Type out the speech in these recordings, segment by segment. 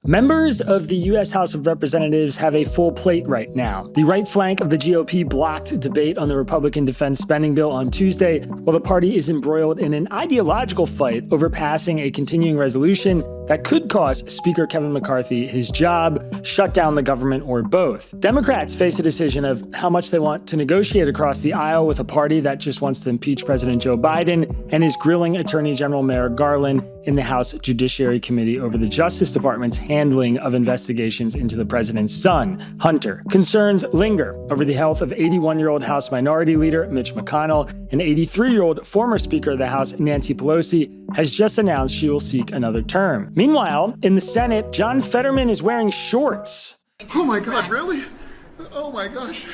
Members of the U.S. House of Representatives have a full plate right now. The right flank of the GOP blocked debate on the Republican defense spending bill on Tuesday, while the party is embroiled in an ideological fight over passing a continuing resolution that could cost Speaker Kevin McCarthy his job, shut down the government, or both. Democrats face a decision of how much they want to negotiate across the aisle with a party that just wants to impeach President Joe Biden and is grilling Attorney General Merrick Garland in the House Judiciary Committee over the Justice Department's handling of investigations into the president's son, Hunter. Concerns linger over the health of 81-year-old House Minority Leader Mitch McConnell, and 83-year-old former Speaker of the House Nancy Pelosi has just announced she will seek another term. Meanwhile, in the Senate, John Fetterman is wearing shorts. Oh my God, really? Oh my gosh,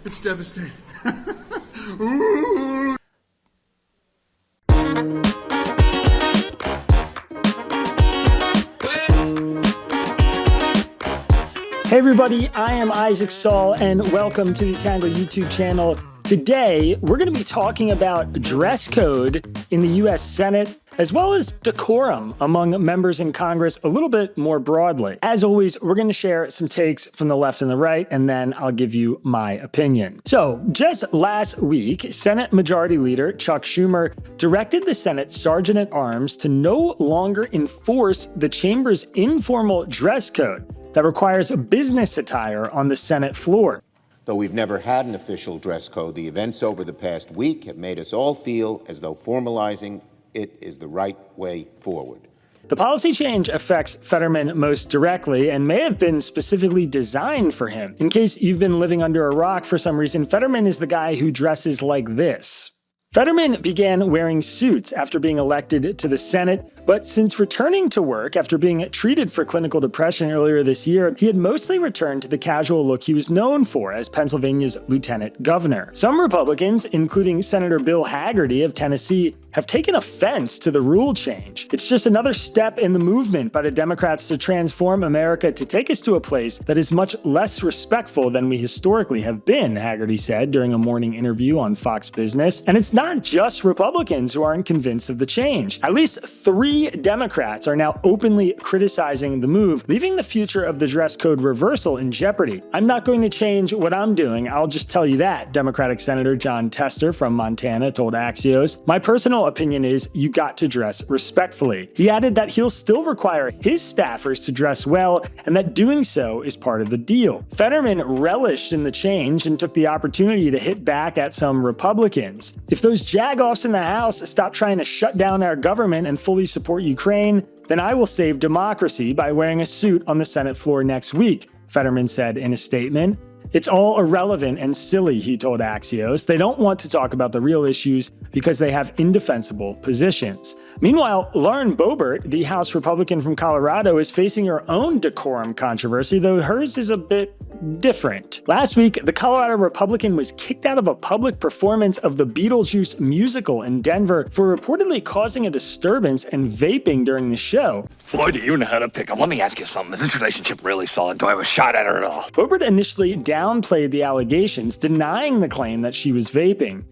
it's devastating. Ooh. Hey everybody, I am Isaac Saul and welcome to the Tangle YouTube channel. Today, we're going to be talking about dress code in the U.S. Senate, as well as decorum among members in Congress a little bit more broadly. As always, we're going to share some takes from the left and the right, and then I'll give you my opinion. So, just last week, Senate Majority Leader Chuck Schumer directed the Senate Sergeant at Arms to no longer enforce the chamber's informal dress code that requires business attire on the Senate floor. Though we've never had an official dress code, the events over the past week have made us all feel as though formalizing it is the right way forward. The policy change affects Fetterman most directly and may have been specifically designed for him. In case you've been living under a rock for some reason, Fetterman is the guy who dresses like this. Fetterman began wearing suits after being elected to the Senate, but since returning to work after being treated for clinical depression earlier this year, he had mostly returned to the casual look he was known for as Pennsylvania's lieutenant governor. Some Republicans, including Senator Bill Hagerty of Tennessee, have taken offense to the rule change. It's just another step in the movement by the Democrats to transform America to take us to a place that is much less respectful than we historically have been, Hagerty said during a morning interview on Fox Business. And it's not just Republicans who aren't convinced of the change. At least 3 Democrats are now openly criticizing the move, leaving the future of the dress code reversal in jeopardy. I'm not going to change what I'm doing, I'll just tell you that, Democratic Senator Jon Tester from Montana told Axios. My personal opinion is you got to dress respectfully. He added that he'll still require his staffers to dress well and that doing so is part of the deal. Fetterman relished in the change and took the opportunity to hit back at some Republicans. If those jagoffs in the House stop trying to shut down our government and fully support Ukraine, then I will save democracy by wearing a suit on the Senate floor next week, Fetterman said in a statement. It's all irrelevant and silly, he told Axios. They don't want to talk about the real issues because they have indefensible positions. Meanwhile, Lauren Boebert, the House Republican from Colorado, is facing her own decorum controversy, though hers is a bit different. Last week, the Colorado Republican was kicked out of a public performance of the Beetlejuice musical in Denver for reportedly causing a disturbance and vaping during the show. Boy, do you know how to pick up. Let me ask you something. Is this relationship really solid? Do I have a shot at her at all? Boebert initially downplayed the allegations, denying the claim that she was vaping.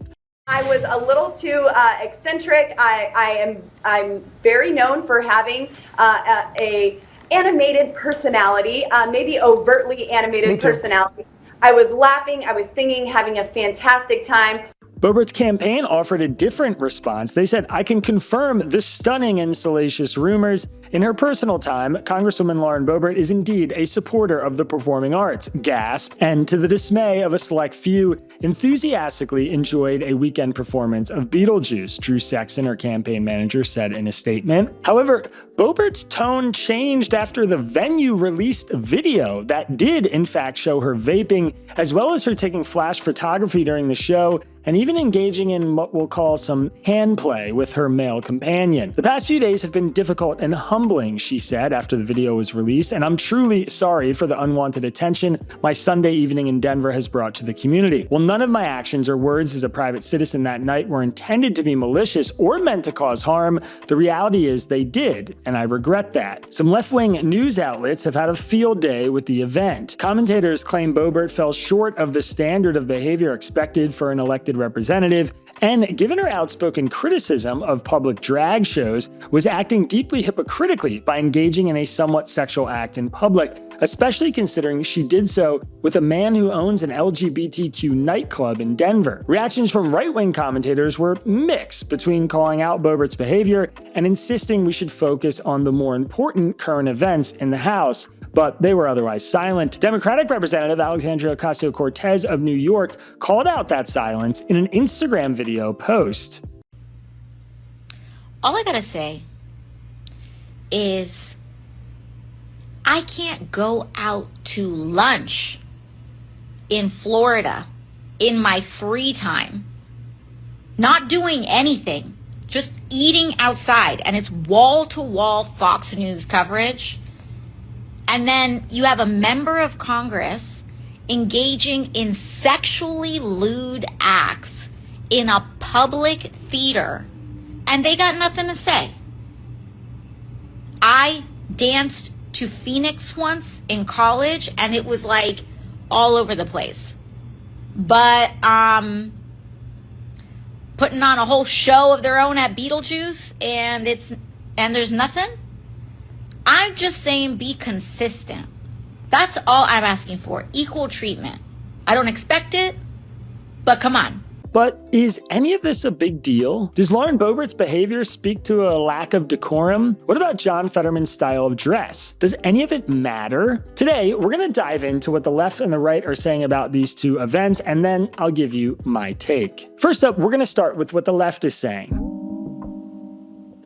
I was a little too eccentric. I'm very known for having a animated personality, maybe overtly animated personality. I was laughing, I was singing, having a fantastic time. Boebert's campaign offered a different response. They said, I can confirm the stunning and salacious rumors. In her personal time, Congresswoman Lauren Boebert is indeed a supporter of the performing arts, gasp, and to the dismay of a select few, enthusiastically enjoyed a weekend performance of Beetlejuice, Drew Sexton, her campaign manager, said in a statement. However, Boebert's tone changed after the venue released a video that did, in fact, show her vaping, as well as her taking flash photography during the show, and even engaging in what we'll call some hand play with her male companion. The past few days have been difficult and humbling, she said after the video was released, and I'm truly sorry for the unwanted attention my Sunday evening in Denver has brought to the community. While none of my actions or words as a private citizen that night were intended to be malicious or meant to cause harm, the reality is they did, and I regret that. Some left-wing news outlets have had a field day with the event. Commentators claim Boebert fell short of the standard of behavior expected for an elected representative, and given her outspoken criticism of public drag shows, was acting deeply hypocritically by engaging in a somewhat sexual act in public, especially considering she did so with a man who owns an LGBTQ nightclub in Denver. Reactions from right-wing commentators were mixed between calling out Boebert's behavior and insisting we should focus on the more important current events in the House, but they were otherwise silent. Democratic Representative Alexandria Ocasio-Cortez of New York called out that silence in an Instagram video post. All I gotta say is I can't go out to lunch in Florida in my free time, not doing anything, just eating outside, and it's wall-to-wall Fox News coverage. And then you have a member of Congress engaging in sexually lewd acts in a public theater, and they got nothing to say. I danced to Phoenix once in college, and it was like all over the place. But putting on a whole show of their own at Beetlejuice, and there's nothing. I'm just saying be consistent. That's all I'm asking for. Equal treatment. I don't expect it, but come on. But is any of this a big deal? Does Lauren Boebert's behavior speak to a lack of decorum? What about John Fetterman's style of dress? Does any of it matter? Today, we're going to dive into what the left and the right are saying about these two events, and then I'll give you my take. First up, we're going to start with what the left is saying.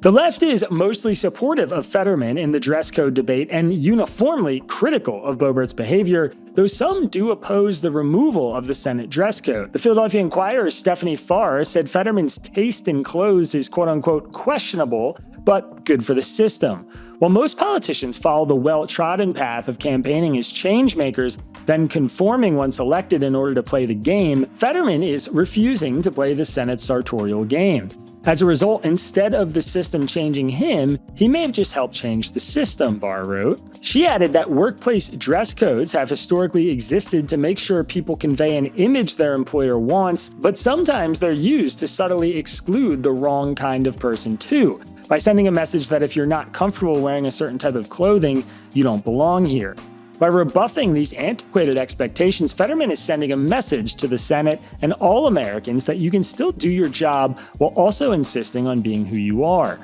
The left is mostly supportive of Fetterman in the dress code debate and uniformly critical of Boebert's behavior, though some do oppose the removal of the Senate dress code. The Philadelphia Inquirer's Stephanie Farr said Fetterman's taste in clothes is quote-unquote questionable, but good for the system. While most politicians follow the well-trodden path of campaigning as change-makers, then conforming once elected in order to play the game, Fetterman is refusing to play the Senate's sartorial game. As a result, instead of the system changing him, he may have just helped change the system, Barr wrote. She added that workplace dress codes have historically existed to make sure people convey an image their employer wants, but sometimes they're used to subtly exclude the wrong kind of person too, by sending a message that if you're not comfortable wearing a certain type of clothing, you don't belong here. By rebuffing these antiquated expectations, Fetterman is sending a message to the Senate and all Americans that you can still do your job while also insisting on being who you are.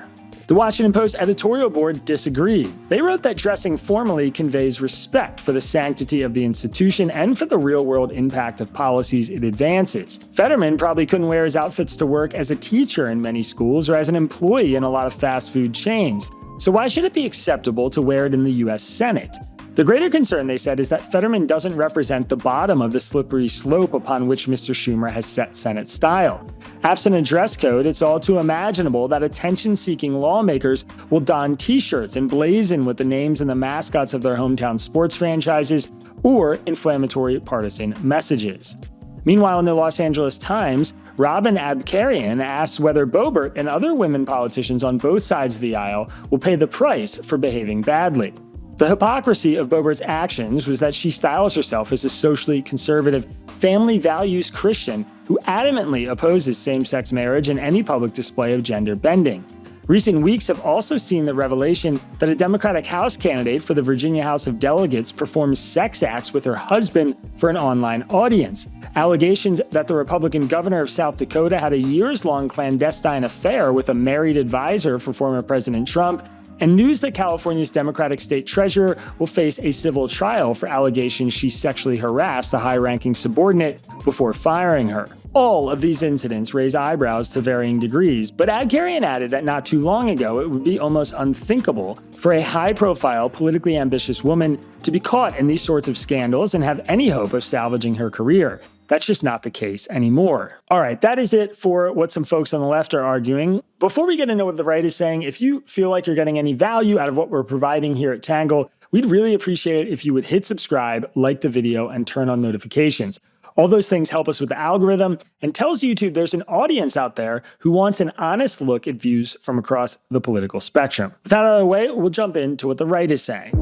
The Washington Post editorial board disagreed. They wrote that dressing formally conveys respect for the sanctity of the institution and for the real-world impact of policies it advances. Fetterman probably couldn't wear his outfits to work as a teacher in many schools or as an employee in a lot of fast food chains. So why should it be acceptable to wear it in the U.S. Senate? The greater concern, they said, is that Fetterman doesn't represent the bottom of the slippery slope upon which Mr. Schumer has set Senate style. Absent a dress code, it's all too imaginable that attention-seeking lawmakers will don t-shirts emblazoned with the names and the mascots of their hometown sports franchises or inflammatory partisan messages. Meanwhile, in the Los Angeles Times, Robin Abkarian asked whether Boebert and other women politicians on both sides of the aisle will pay the price for behaving badly. The hypocrisy of Boebert's actions was that she styles herself as a socially conservative, family values Christian who adamantly opposes same-sex marriage and any public display of gender bending. Recent weeks have also seen the revelation that a Democratic House candidate for the Virginia House of Delegates performed sex acts with her husband for an online audience. Allegations that the Republican governor of South Dakota had a years-long clandestine affair with a married advisor for former President Trump, and news that California's Democratic state treasurer will face a civil trial for allegations she sexually harassed a high-ranking subordinate before firing her. All of these incidents raise eyebrows to varying degrees, but Abkarian added that not too long ago it would be almost unthinkable for a high-profile, politically ambitious woman to be caught in these sorts of scandals and have any hope of salvaging her career. That's just not the case anymore. All right, that is it for what some folks on the left are arguing. Before we get into what the right is saying, if you feel like you're getting any value out of what we're providing here at Tangle, we'd really appreciate it if you would hit subscribe, like the video, and turn on notifications. All those things help us with the algorithm and tells YouTube there's an audience out there who wants an honest look at views from across the political spectrum. With that out of the way, we'll jump into what the right is saying.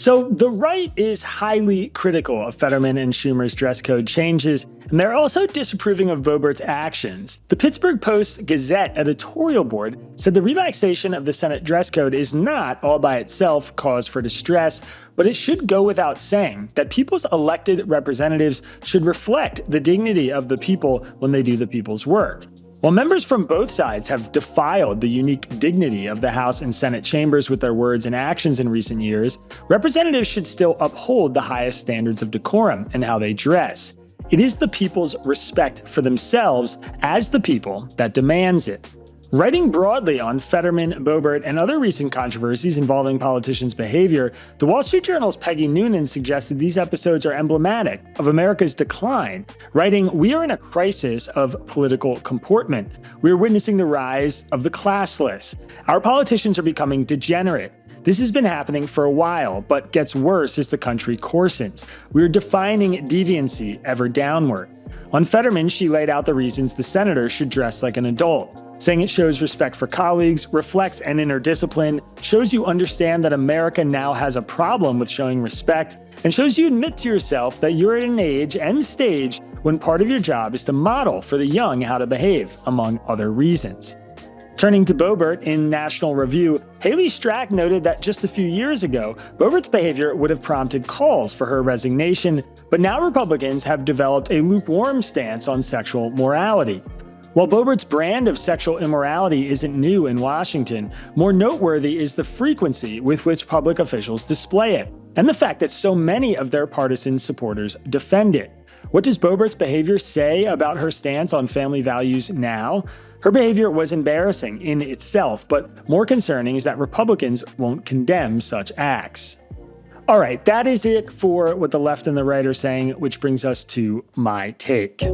So the right is highly critical of Fetterman and Schumer's dress code changes, and they're also disapproving of Boebert's actions. The Pittsburgh Post-Gazette editorial board said the relaxation of the Senate dress code is not, all by itself, cause for distress, but it should go without saying that people's elected representatives should reflect the dignity of the people when they do the people's work. While members from both sides have defiled the unique dignity of the House and Senate chambers with their words and actions in recent years, representatives should still uphold the highest standards of decorum in how they dress. It is the people's respect for themselves as the people that demands it. Writing broadly on Fetterman, Boebert, and other recent controversies involving politicians' behavior, the Wall Street Journal's Peggy Noonan suggested these episodes are emblematic of America's decline, writing, "We are in a crisis of political comportment. We are witnessing the rise of the classless. Our politicians are becoming degenerate. This has been happening for a while, but gets worse as the country coarsens. We are defining deviancy ever downward." On Fetterman, she laid out the reasons the senator should dress like an adult, saying it shows respect for colleagues, reflects an inner discipline, shows you understand that America now has a problem with showing respect, and shows you admit to yourself that you're at an age and stage when part of your job is to model for the young how to behave, among other reasons. Turning to Boebert in National Review, Haley Strack noted that just a few years ago, Boebert's behavior would have prompted calls for her resignation, but now Republicans have developed a lukewarm stance on sexual morality. While Boebert's brand of sexual immorality isn't new in Washington, more noteworthy is the frequency with which public officials display it, and the fact that so many of their partisan supporters defend it. What does Boebert's behavior say about her stance on family values now? Her behavior was embarrassing in itself, but more concerning is that Republicans won't condemn such acts. All right, that is it for what the left and the right are saying, which brings us to my take.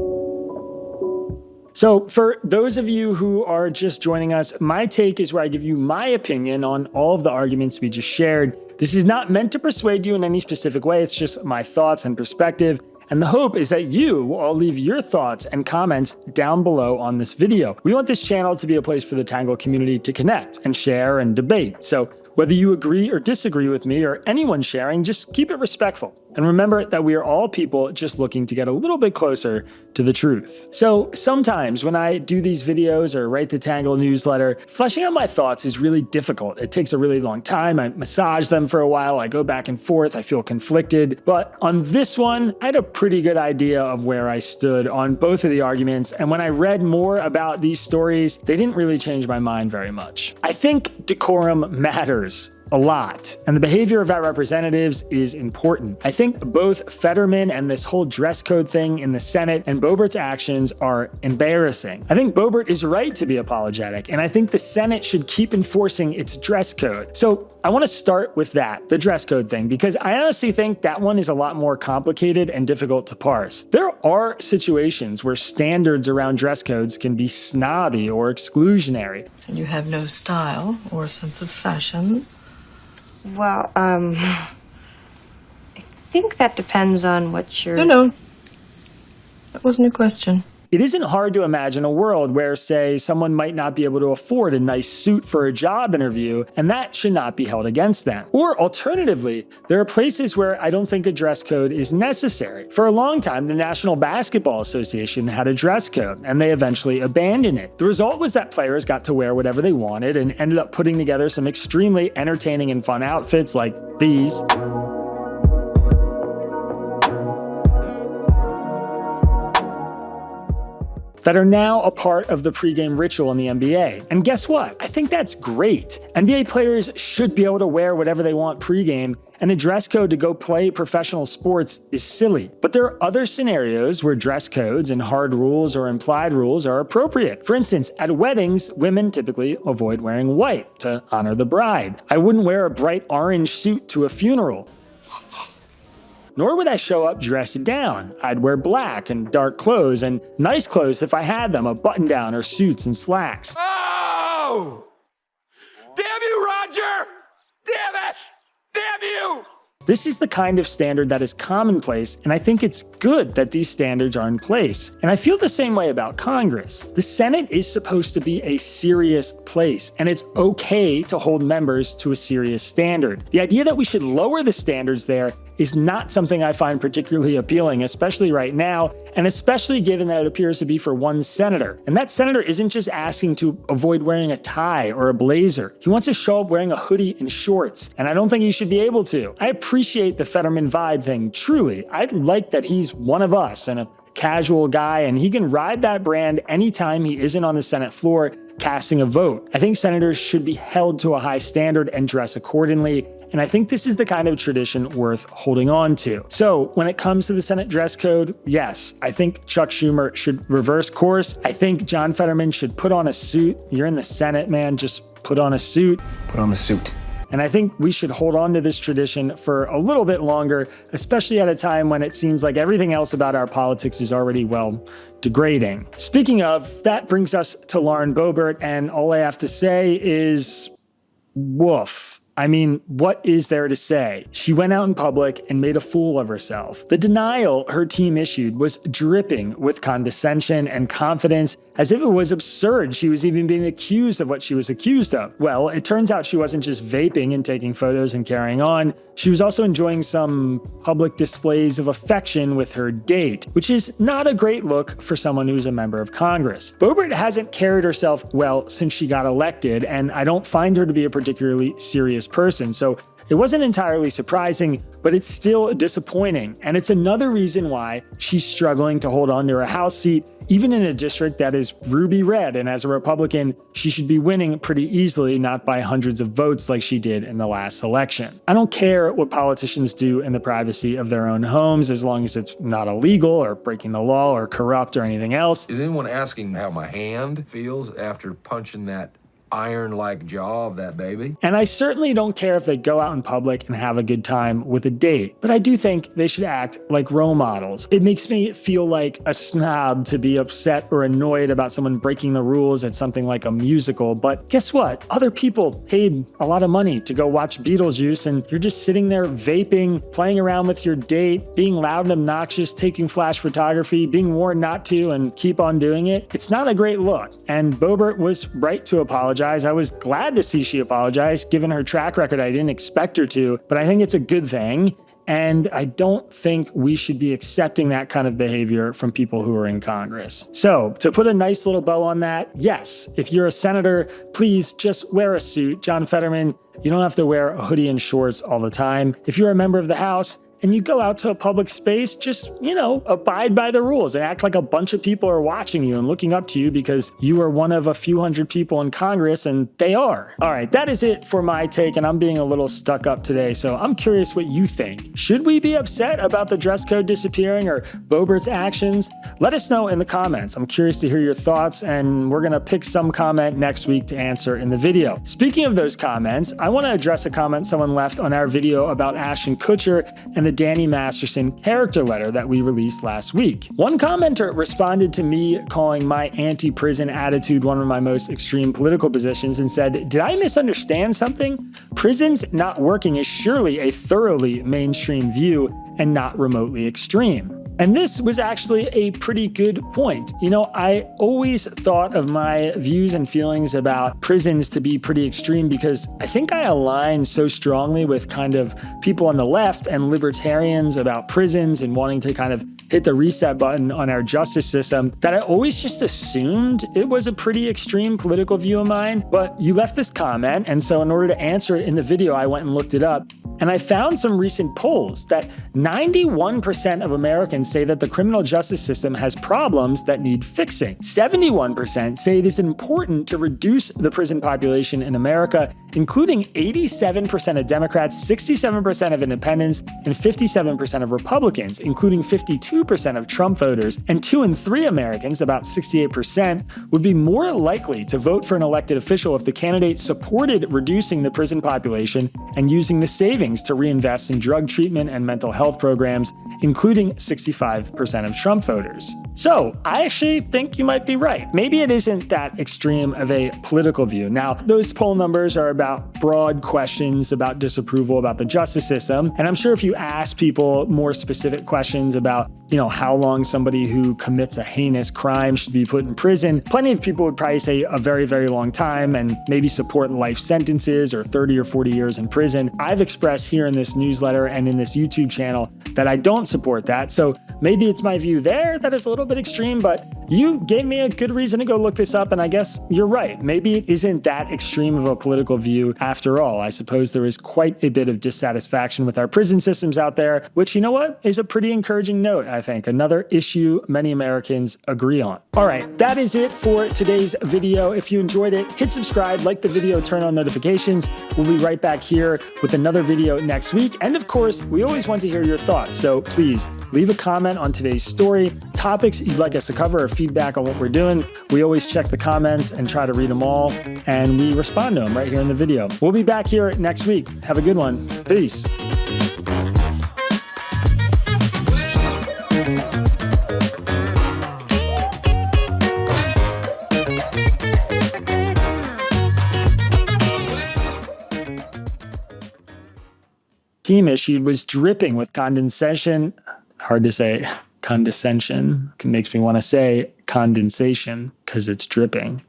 So for those of you who are just joining us, my take is where I give you my opinion on all of the arguments we just shared. This is not meant to persuade you in any specific way. It's just my thoughts and perspective. And the hope is that you will all leave your thoughts and comments down below on this video. We want this channel to be a place for the Tangle community to connect and share and debate. So whether you agree or disagree with me or anyone sharing, just keep it respectful. And remember that we are all people just looking to get a little bit closer to the truth. So sometimes when I do these videos or write the Tangle newsletter, fleshing out my thoughts is really difficult. It takes a really long time. I massage them for a while. I go back and forth. I feel conflicted. But on this one, I had a pretty good idea of where I stood on both of the arguments. And when I read more about these stories, they didn't really change my mind very much. I think decorum matters a lot, and the behavior of our representatives is important. I think both Fetterman and this whole dress code thing in the Senate and Boebert's actions are embarrassing. I think Boebert is right to be apologetic, and I think the Senate should keep enforcing its dress code. So I want to start with that, the dress code thing, because I honestly think that one is a lot more complicated and difficult to parse. There are situations where standards around dress codes can be snobby or exclusionary. And you have no style or sense of fashion. Well, I think that depends on what you're... No. That wasn't a question. It isn't hard to imagine a world where, say, someone might not be able to afford a nice suit for a job interview, and that should not be held against them. Or alternatively, there are places where I don't think a dress code is necessary. For a long time, the National Basketball Association had a dress code, and they eventually abandoned it. The result was that players got to wear whatever they wanted and ended up putting together some extremely entertaining and fun outfits like these. That are now a part of the pregame ritual in the NBA. And guess what? I think that's great. NBA players should be able to wear whatever they want pregame, and a dress code to go play professional sports is silly. But there are other scenarios where dress codes and hard rules or implied rules are appropriate. For instance, at weddings, women typically avoid wearing white to honor the bride. I wouldn't wear a bright orange suit to a funeral. Nor would I show up dressed down. I'd wear black and dark clothes and nice clothes if I had them, a button-down or suits and slacks. Oh! Damn you, Roger! Damn it! Damn you! This is the kind of standard that is commonplace, and I think it's good that these standards are in place. And I feel the same way about Congress. The Senate is supposed to be a serious place, and it's okay to hold members to a serious standard. The idea that we should lower the standards there is not something I find particularly appealing, especially right now, and especially given that it appears to be for one senator. And that senator isn't just asking to avoid wearing a tie or a blazer. He wants to show up wearing a hoodie and shorts, and I don't think he should be able to. I appreciate the Fetterman vibe thing, truly. I like that he's one of us and a casual guy, and he can ride that brand anytime he isn't on the Senate floor casting a vote. I think senators should be held to a high standard and dress accordingly. And I think this is the kind of tradition worth holding on to. So when it comes to the Senate dress code, yes, I think Chuck Schumer should reverse course. I think John Fetterman should put on a suit. You're in the Senate, man, just put on a suit. Put on the suit. And I think we should hold on to this tradition for a little bit longer, especially at a time when it seems like everything else about our politics is already, well, degrading. Speaking of, that brings us to Lauren Boebert, and all I have to say is woof. I mean, what is there to say? She went out in public and made a fool of herself. The denial her team issued was dripping with condescension and confidence, as if it was absurd she was even being accused of what she was accused of. Well, it turns out she wasn't just vaping and taking photos and carrying on. She was also enjoying some public displays of affection with her date, which is not a great look for someone who's a member of Congress. Boebert hasn't carried herself well since she got elected, and I don't find her to be a particularly serious person, so it wasn't entirely surprising, but it's still disappointing. And it's another reason why she's struggling to hold on to her House seat, even in a district that is ruby red. And as a Republican, she should be winning pretty easily, not by hundreds of votes like she did in the last election. I don't care what politicians do in the privacy of their own homes, as long as it's not illegal or breaking the law or corrupt or anything else. Is anyone asking how my hand feels after punching that iron-like jaw of that baby? And I certainly don't care if they go out in public and have a good time with a date, but I do think they should act like role models. It makes me feel like a snob to be upset or annoyed about someone breaking the rules at something like a musical, but guess what? Other people paid a lot of money to go watch Beetlejuice, and you're just sitting there vaping, playing around with your date, being loud and obnoxious, taking flash photography, being warned not to, and keep on doing it. It's not a great look, and Boebert was right to apologize. I was glad to see she apologized. Given her track record, I didn't expect her to, but I think it's a good thing. And I don't think we should be accepting that kind of behavior from people who are in Congress. So to put a nice little bow on that, yes, if you're a senator, please just wear a suit. John Fetterman, you don't have to wear a hoodie and shorts all the time. If you're a member of the House, and you go out to a public space, just, abide by the rules and act like a bunch of people are watching you and looking up to you because you are one of a few hundred people in Congress, and they are. All right, that is it for my take, and I'm being a little stuck up today, so I'm curious what you think. Should we be upset about the dress code disappearing or Boebert's actions? Let us know in the comments. I'm curious to hear your thoughts, and we're gonna pick some comment next week to answer in the video. Speaking of those comments, I wanna address a comment someone left on our video about Ashton Kutcher and the Danny Masterson character letter that we released last week. One commenter responded to me calling my anti-prison attitude one of my most extreme political positions and said, "Did I misunderstand something? Prisons not working is surely a thoroughly mainstream view and not remotely extreme." And this was actually a pretty good point. I always thought of my views and feelings about prisons to be pretty extreme because I think I align so strongly with kind of people on the left and libertarians about prisons and wanting to kind of hit the reset button on our justice system that I always just assumed it was a pretty extreme political view of mine. But you left this comment, and so in order to answer it in the video, I went and looked it up. And I found some recent polls that 91% of Americans say that the criminal justice system has problems that need fixing. 71% say it is important to reduce the prison population in America, including 87% of Democrats, 67% of independents, and 57% of Republicans, including 52% of Trump voters. And 2 in 3 Americans, about 68%, would be more likely to vote for an elected official if the candidate supported reducing the prison population and using the savings savings to reinvest in drug treatment and mental health programs, including 65% of Trump voters. So I actually think you might be right. Maybe it isn't that extreme of a political view. Now, those poll numbers are about broad questions about disapproval about the justice system. And I'm sure if you ask people more specific questions about, how long somebody who commits a heinous crime should be put in prison, plenty of people would probably say a very, very long time and maybe support life sentences or 30 or 40 years in prison. I've expressed here in this newsletter and in this YouTube channel that I don't support that. So maybe it's my view there that is a little bit extreme, but you gave me a good reason to go look this up, and I guess you're right. Maybe it isn't that extreme of a political view after all. I suppose there is quite a bit of dissatisfaction with our prison systems out there, which, is a pretty encouraging note, I think. Another issue many Americans agree on. All right, that is it for today's video. If you enjoyed it, hit subscribe, like the video, turn on notifications. We'll be right back here with another video next week. And of course, we always want to hear your thoughts. So please leave a comment on today's story, topics you'd like us to cover, or feedback on what we're doing. We always check the comments and try to read them all, and we respond to them right here in the video. We'll be back here next week. Have a good one. Peace. Team issued was dripping with condensation. Hard to say. Condescension makes me want to say condensation because it's dripping.